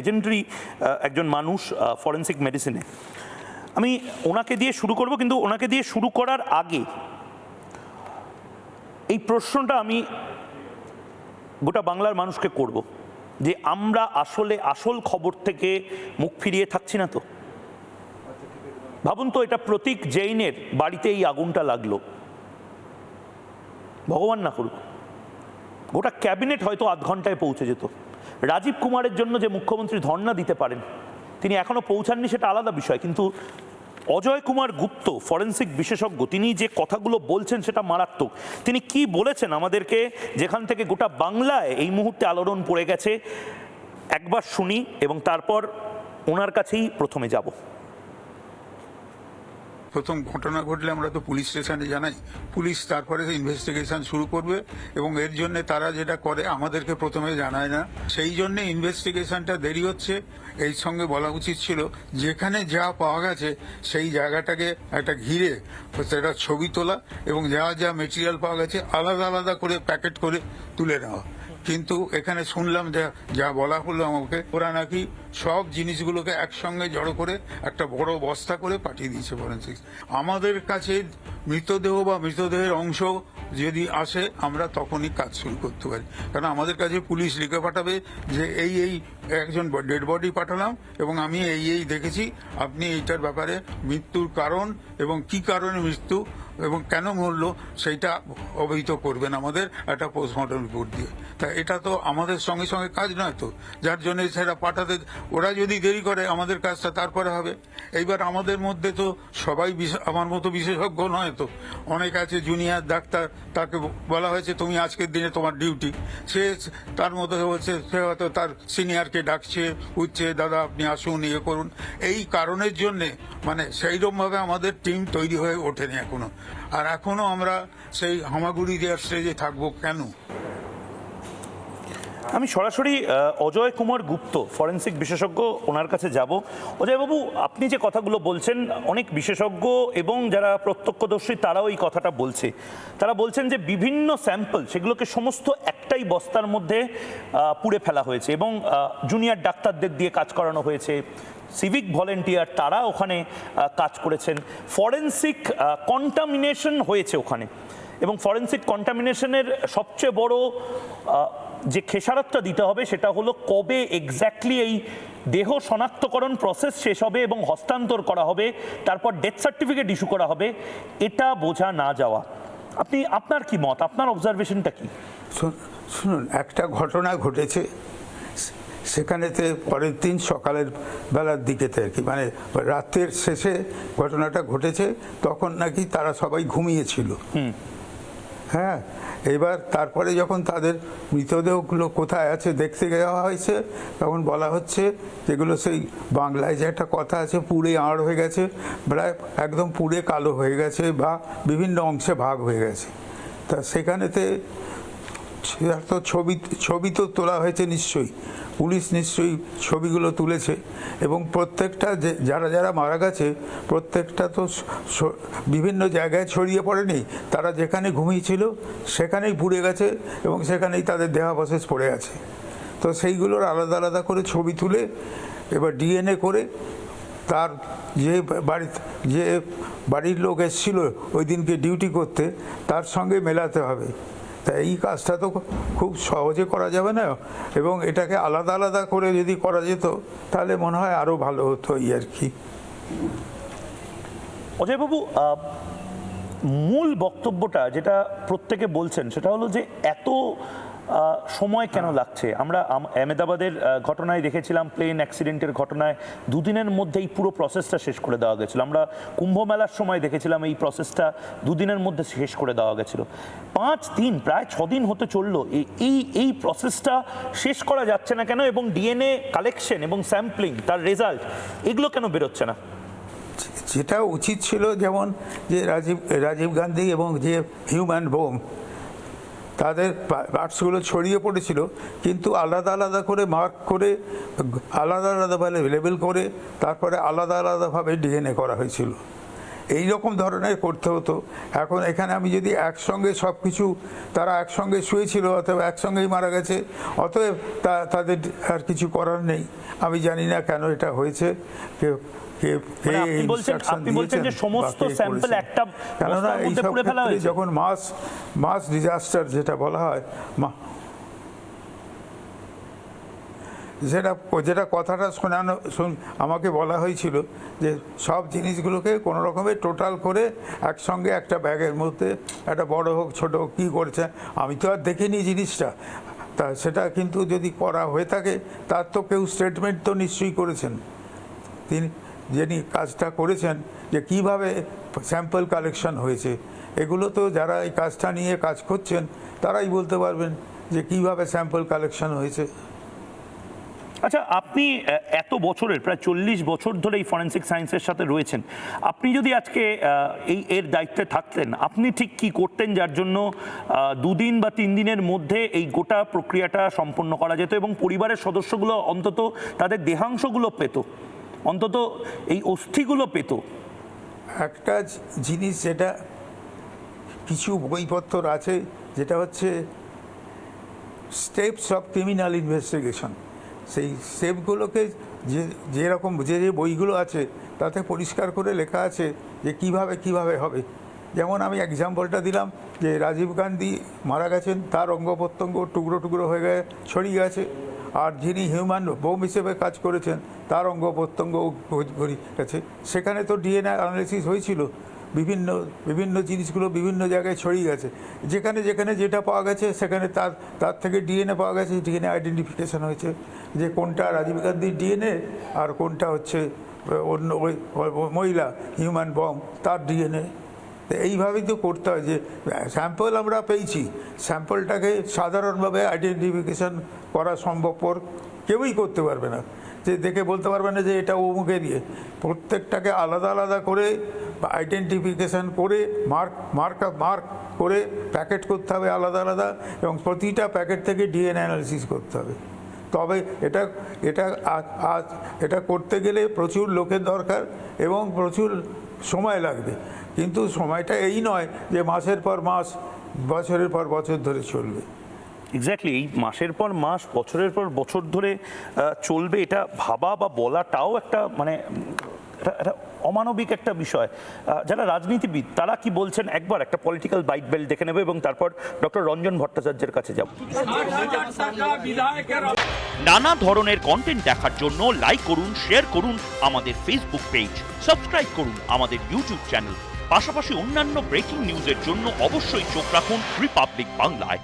Legendary একজন মানুষ forensic মেডিসিনে। আমি ওনাকে দিয়ে শুরু করব, কিন্তু ওনাকে দিয়ে শুরু করার আগে এই প্রশ্নটা আমি গোটা বাংলার মানুষকে করব যে আমরা আসলে আসল খবর থেকে মুখ ফিরিয়ে থাকছি না তো? ভাবুন তো, এটা প্রতীক জৈনের বাড়িতে এই আগুনটা লাগলো, ভগবান না করুক, গোটা ক্যাবিনেট হয়তো আধ ঘন্টায় পৌঁছে যেত। রাজীব কুমারের জন্য যে মুখ্যমন্ত্রী ধর্ণা দিতে পারেন, তিনি এখনো পৌঁছাননি, সেটা আলাদা বিষয়, কিন্তু অজয় কুমার গুপ্ত ফরেন্সিক বিশেষজ্ঞ, তিনি যে কথাগুলো বলছেন সেটা মারাত্মক। তিনি কি বলেছেন আমাদেরকে, যেখান থেকে গোটা বাংলায় এই মুহূর্তে আলোড়ন পড়ে গেছে, একবার শুনি এবং তারপর ওনার কাছেই প্রথমে যাব। প্রথম ঘটনা ঘটলে আমরা তো পুলিশ স্টেশনে জানাই, পুলিশ তারপরে ইনভেস্টিগেশন শুরু করবে এবং এর জন্য তারা যেটা করে আমাদেরকে প্রথমে জানায় না, সেই জন্য ইনভেস্টিগেশনটা দেরি হচ্ছে। এই সঙ্গে বলা উচিত ছিল যেখানে যা পাওয়া গেছে সেই জায়গাটাকে একটা ঘিরে সেটা ছবি তোলা এবং যা যা মেটেরিয়াল পাওয়া গেছে আলাদা আলাদা করে প্যাকেট করে তুলে নেওয়া। কিন্তু এখানে শুনলাম যা বলা হলো আমাকে, ওরা নাকি সব জিনিসগুলোকে একসঙ্গে জড়ো করে একটা বড় বস্তা করে পাঠিয়ে দিয়েছে ফরেন্সিক। আমাদের কাছে মৃতদেহ বা মৃতদেহের অংশ যদি আসে আমরা তখনই কাজ শুরু করতে পারি, কারণ আমাদের কাছে পুলিশ লিখে পাঠাবে যে এই একজন ডেড বডি পাঠালাম এবং আমি এই দেখেছি, আপনি এইটার ব্যাপারে মৃত্যুর কারণ এবং কি কারণে মৃত্যু এবং কেন মরল সেইটা অবহিত করবেন আমাদের একটা পোস্টমর্টম রিপোর্ট দিয়ে। তা এটা তো আমাদের সঙ্গে সঙ্গে কাজ নয় তো, যার জন্য সেটা পাঠাতে ওরা যদি দেরি করে আমাদের কাজটা তারপরে হবে। এইবার আমাদের মধ্যে তো সবাই আমার মতো বিশেষজ্ঞ নয় তো, অনেক আছে জুনিয়র ডাক্তার, তাকে বলা হয়েছে তুমি আজকের দিনে তোমার ডিউটি, সে তার মধ্যে হচ্ছে সে হয়তো তার সিনিয়রকে ডাকছে, উঠছে দাদা আপনি আসুন ইয়ে করুন। এই কারণের জন্যে মানে সেইরকমভাবে আমাদের টিম তৈরি হয়ে ওঠেনি এখনো, আর এখনো আমরা সেই হামাগুড়ি দেওয়ার স্টেজে থাকবো কেন? আমি সরাসরি অজয় কুমার গুপ্ত ফরেন্সিক বিশেষজ্ঞ, ওনার কাছে যাব। অজয়বাবু, আপনি যে কথাগুলো বলছেন, অনেক বিশেষজ্ঞ এবং যারা প্রত্যক্ষদর্শী তারাও এই কথাটা বলছে। তারা বলছেন যে বিভিন্ন স্যাম্পল সেগুলোকে সমস্ত একটাই বস্তার মধ্যে পুড়ে ফেলা হয়েছে এবং জুনিয়র ডাক্তারদের দিয়ে কাজ করানো হয়েছে, সিভিক ভলেন্টিয়ার তারা ওখানে কাজ করেছেন, ফরেন্সিক কন্টামিনেশন হয়েছে ওখানে। এবং ফরেন্সিক কন্টামিনেশনের সবচেয়ে বড় যে খেসারতটা দিতে হবে সেটা হলো কবে এক্স্যাক্টলি এই দেহ শনাক্তকরণ প্রসেস শেষ হবে এবং হস্তান্তর করা হবে, তারপর ডেথ সার্টিফিকেট ইস্যু করা হবে, এটা বোঝা না যাওয়া। আপনার কি মত, আপনার অবজারভেশনটা কি? শুনুন, একটা ঘটনা ঘটেছে সেখানেতে পরের দিন সকালের বেলার দিকেতে আর কি, মানে রাতের শেষে ঘটনাটা ঘটেছে, তখন নাকি তারা সবাই ঘুমিয়েছিল। হ্যাঁ, এবার তারপরে যখন তাদের মৃতদেহগুলো কোথায় আছে দেখতে যাওয়া হয়েছে, তখন বলা হচ্ছে যেগুলো সেই বাংলায় যে একটা কথা আছে, পুড়ে আড় হয়ে গেছে, প্রায় একদম পুড়ে কালো হয়ে গেছে বা বিভিন্ন অংশে ভাগ হয়ে গেছে। তা সেখানেতে তো ছবি তো তোলা হয়েছে নিশ্চয়ই, পুলিশ নিশ্চয়ই ছবিগুলো তুলেছে এবং প্রত্যেকটা যে যারা মারা গেছে প্রত্যেকটা তো বিভিন্ন জায়গায় ছড়িয়ে পড়েনি, তারা যেখানে ঘুমিয়েছিল সেখানেই পুড়ে গেছে এবং সেখানেই তাদের দেহাবশেষ পড়ে আছে। তো সেইগুলোর আলাদা আলাদা করে ছবি তুলে এবার ডিএনএ করে তার যে বাড়ির লোক এসেছিল ওই দিনকে ডিউটি করতে, তার সঙ্গে মেলাতে হবে। তা এই কাজটা তো খুব সহজে করা যাবে না এবং এটাকে আলাদা আলাদা করে যদি করা যেত তাহলে মনে হয় আরও ভালো হতো এই আর কি। অজয়বাবু, মূল বক্তব্যটা যেটা প্রত্যেকে বলছেন সেটা হলো যে এত সময় কেন লাগছে। আমরা আহমেদাবাদের ঘটনায় দেখেছিলাম, প্লেন অ্যাক্সিডেন্টের ঘটনায় দুদিনের মধ্যেই পুরো প্রসেসটা শেষ করে দেওয়া গেছিলো। আমরা কুম্ভ মেলার সময় দেখেছিলাম এই প্রসেসটা দুদিনের মধ্যে শেষ করে দেওয়া গেছিলো। 5 দিন, প্রায় 6 দিন হতে চললো, এই প্রসেসটা শেষ করা যাচ্ছে না কেন? এবং ডিএনএ কালেকশন এবং স্যাম্পলিং, তার রেজাল্ট, এগুলো কেন বেরোচ্ছে না? যেটা উচিত ছিল, যেমন যে রাজীব গান্ধী এবং যে হিউম্যান বোম, তাদের পার্টসগুলো ছড়িয়ে পড়েছিল কিন্তু আলাদা আলাদা করে মার্ক করে আলাদা আলাদাভাবে লেবেল করে তারপরে আলাদা আলাদাভাবে ডিএনএ করা হয়েছিল। এই রকম ধরনের করতে হতো। এখন এখানে আমি যদি একসঙ্গে সব কিছু, তারা একসঙ্গে শুয়েছিল অথবা একসঙ্গেই মারা গেছে, অতএব তাদের আর কিছু করার নেই। আমি জানি না কেন এটা হয়েছে, মানে আপনি বলছেন যে সমস্ত স্যাম্পল একটা কেননা বস্তার মধ্যে এইসব পুড়ে ফেলা ক্ষেত্রে হয়েছে? যখন মাস ডিজাস্টার যেটা বলা হয়, যেটা কথাটা আমাকে বলা হয়েছিল যে সব জিনিসগুলোকে কোনো রকমের টোটাল করে একসঙ্গে একটা ব্যাগের মধ্যে, একটা বড় হোক ছোট হোক কী করছে, আমি তো আর দেখিনি জিনিসটা। তা সেটা কিন্তু যদি করা হয়ে থাকে, তার তো কেউ স্টেটমেন্ট তো নিশ্চয়ই করেছেন, যিনি কাজটা করেছেন, যে কিভাবে স্যাম্পল কালেকশন হয়েছে। এগুলো তো যারা এই কাজটা নিয়ে কাজ করছেন তারাই বলতে পারবেন যে কিভাবে স্যাম্পল কালেকশন হয়েছে। আচ্ছা, আপনি এত বছরের প্রায় 40 বছর ধরে এই ফরেন্সিক সায়েন্সের সাথে রয়েছেন, আপনি যদি আজকে এর দায়িত্বে থাকতেন, আপনি ঠিক কি করতেন যার জন্য 2 দিন বা 3 দিনের মধ্যে এই গোটা প্রক্রিয়াটা সম্পন্ন করা যেত এবং পরিবারের সদস্যগুলো অন্তত তাদের দেহাংশগুলো পেত, অন্তত এই অস্থিগুলো পেত? একটা জিনিস যেটা কিছু বইপত্র আছে, যেটা হচ্ছে স্টেপস অফ ক্রিমিনাল ইনভেস্টিগেশন, সেই স্টেপগুলোকে যেরকম যে বইগুলো আছে তাতে পরিষ্কার করে লেখা আছে যে কিভাবে হবে। যেমন আমি এক্সাম্পলটা দিলাম যে রাজীব গান্ধী মারা গেছেন, তার অঙ্গ প্রত্যঙ্গ টুকরো টুকরো হয়ে ছড়িয়ে গেছে, আর যিনি হিউম্যান বোম হিসেবে কাজ করেছেন তার অঙ্গ প্রত্যঙ্গ ছড়িয়ে গেছে। সেখানে তো ডিএনএ অ্যানালিসিস হয়েছিল, বিভিন্ন জিনিসগুলো বিভিন্ন জায়গায় ছড়িয়ে গেছে, যেখানে যেটা পাওয়া গেছে সেখানে তার থেকে ডিএনএ পাওয়া গেছে, ডিএনএ আইডেন্টিফিকেশন হয়েছে যে কোনটা রাজীব গান্ধীর ডিএনএ আর কোনটা হচ্ছে অন্য ওই মহিলা হিউম্যান বম তার ডিএনএ। তো এইভাবেই তো করতে হয় যে স্যাম্পল আমরা পেয়েছি, স্যাম্পলটাকে সাধারণভাবে আইডেন্টিফিকেশন করা সম্ভবপর কেউই করতে পারবে না, যে দেখে বলতে পারবে না যে এটা অমুকে দিয়ে। প্রত্যেকটাকে আলাদা আলাদা করে আইডেন্টিফিকেশান করে মার্ক করে প্যাকেট করতে হবে আলাদা আলাদা, এবং প্রতিটা প্যাকেট থেকে ডিএনএ অ্যানালিসিস করতে হবে। তবে এটা করতে গেলে প্রচুর লোকের দরকার এবং প্রচুর সময় লাগবে, কিন্তু সময়টা এই নয় যে মাসের পর মাস, বছরের পর বছর ধরে চলবে। এক্স্যাক্টলি, এই মাসের পর মাস, বছরের পর বছর ধরে চলবে, এটা ভাবা বা বলাটাও একটা মানে এটা অমানবিক একটা বিষয়। যারা রাজনীতিবিদ তারা কি বলছেন, একবার একটা পলিটিক্যাল বাইট বেল্ট দেখে নেবে এবং তারপর ডক্টর রঞ্জন ভট্টাচার্যের কাছে যাব। নানা ধরনের কন্টেন্ট দেখার জন্য লাইক করুন, শেয়ার করুন আমাদের ফেসবুক পেজ, সাবস্ক্রাইব করুন আমাদের ইউটিউব চ্যানেল। পাশাপাশি অন্যান্য ব্রেকিং নিউজের জন্য অবশ্যই চোখ রাখুন রিপাবলিক বাংলায়।